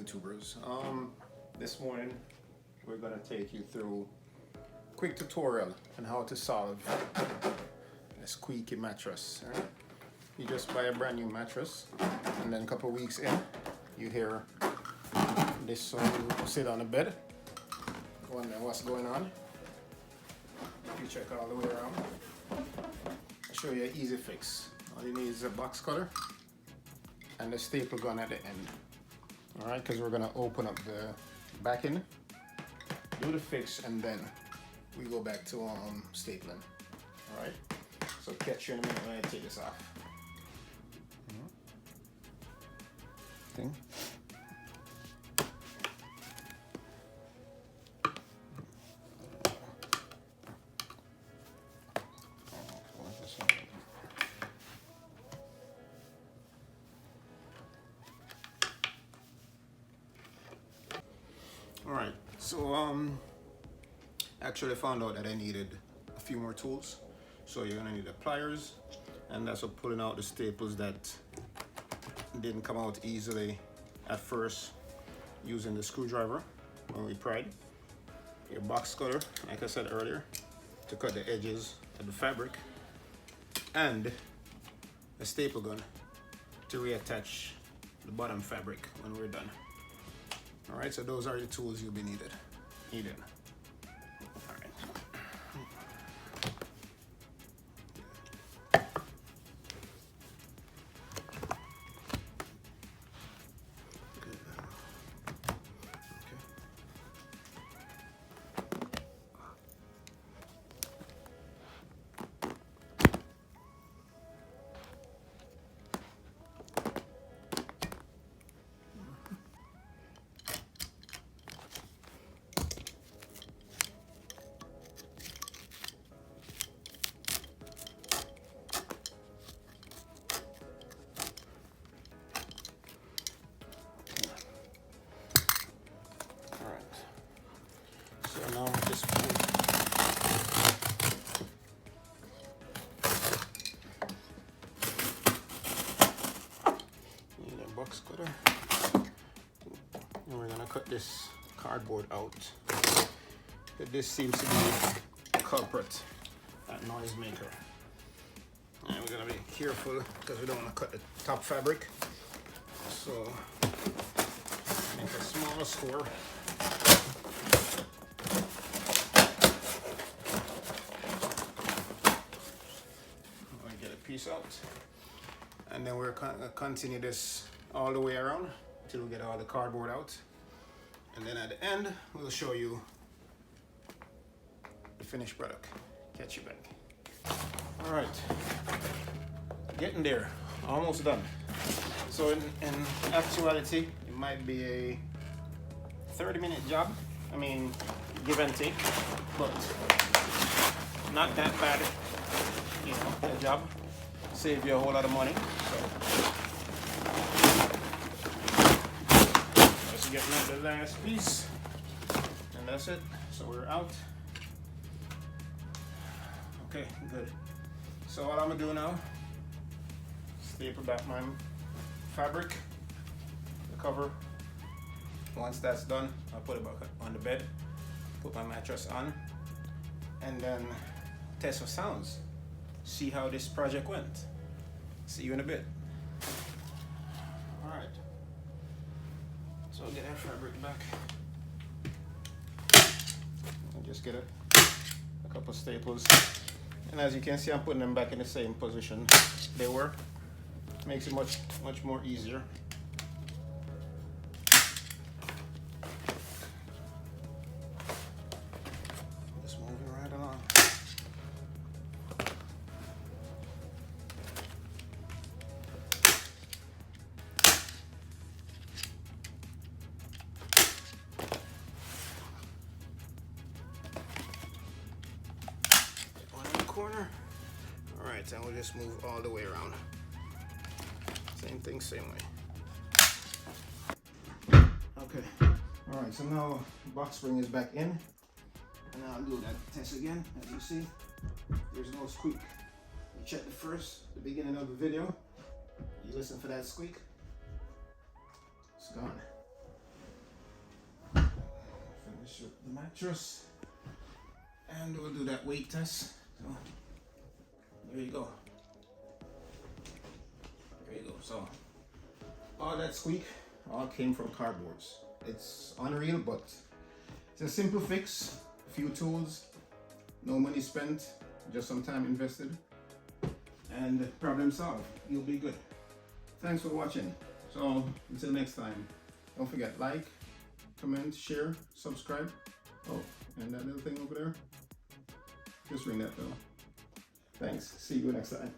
YouTubers. This morning we're gonna take you through a quick tutorial on how to solve a squeaky mattress. Right? You just buy a brand new mattress, and then a couple of weeks in, you hear this song sit on the bed, wondering what's going on. You check all the way around. I'll show you an easy fix. All you need is a box cutter and a staple gun at the end. Alright, because we're gonna open up the back end, do the fix, and then we go back to stapling. Alright, so catch you in a minute when I take this off. Thing. Alright, so actually found out that I needed a few more tools. So you're gonna need the pliers, and that's for pulling out the staples that didn't come out easily at first using the screwdriver when we pried. Your box cutter, like I said earlier, to cut the edges of the fabric, and a staple gun to reattach the bottom fabric when we're done. Alright, so those are the tools you'll be needing. Alright. So now just need a box cutter, and we're gonna cut this cardboard out. This seems to be the culprit, that noise maker. And we're gonna be careful because we don't want to cut the top fabric. So make a small score. Piece out, and then we're going to continue this all the way around till we get all the cardboard out, and then at the end we'll show you the finished product. Catch you back. All right, getting there, almost done. So in actuality it might be a 30-minute job, I mean give and take, but not that bad, you know, the job. Save you a whole lot of money. So let's get the last piece, and that's it. So we're out. Okay, good. So what I'm gonna do now, staple back my fabric, the cover. Once that's done, I'll put it back on the bed, put my mattress on, and then test for sounds. See how this project went. See you in a bit. All right. So I'll get that fabric back. I'll just get a couple staples. And as you can see, I'm putting them back in the same position they were. Makes it much more easier. Just moving right along. Corner. All right, and we'll just move all the way around. Same thing, same way. Okay. All right, so now box spring is back in, and I'll do that test again. As you see, there's no squeak. You check the beginning of the video. You listen for that squeak. It's gone. measure the mattress, and we'll do that weight test. So there you go. There you go. So all that squeak all came from cardboards. It's unreal, but it's a simple fix. A few tools, no money spent, just some time invested, and problem solved. You'll be good. Thanks for watching. So until next time, don't forget, like, comment, share, subscribe. Oh, and that little thing over there, just ring that bell. Thanks. See you next time.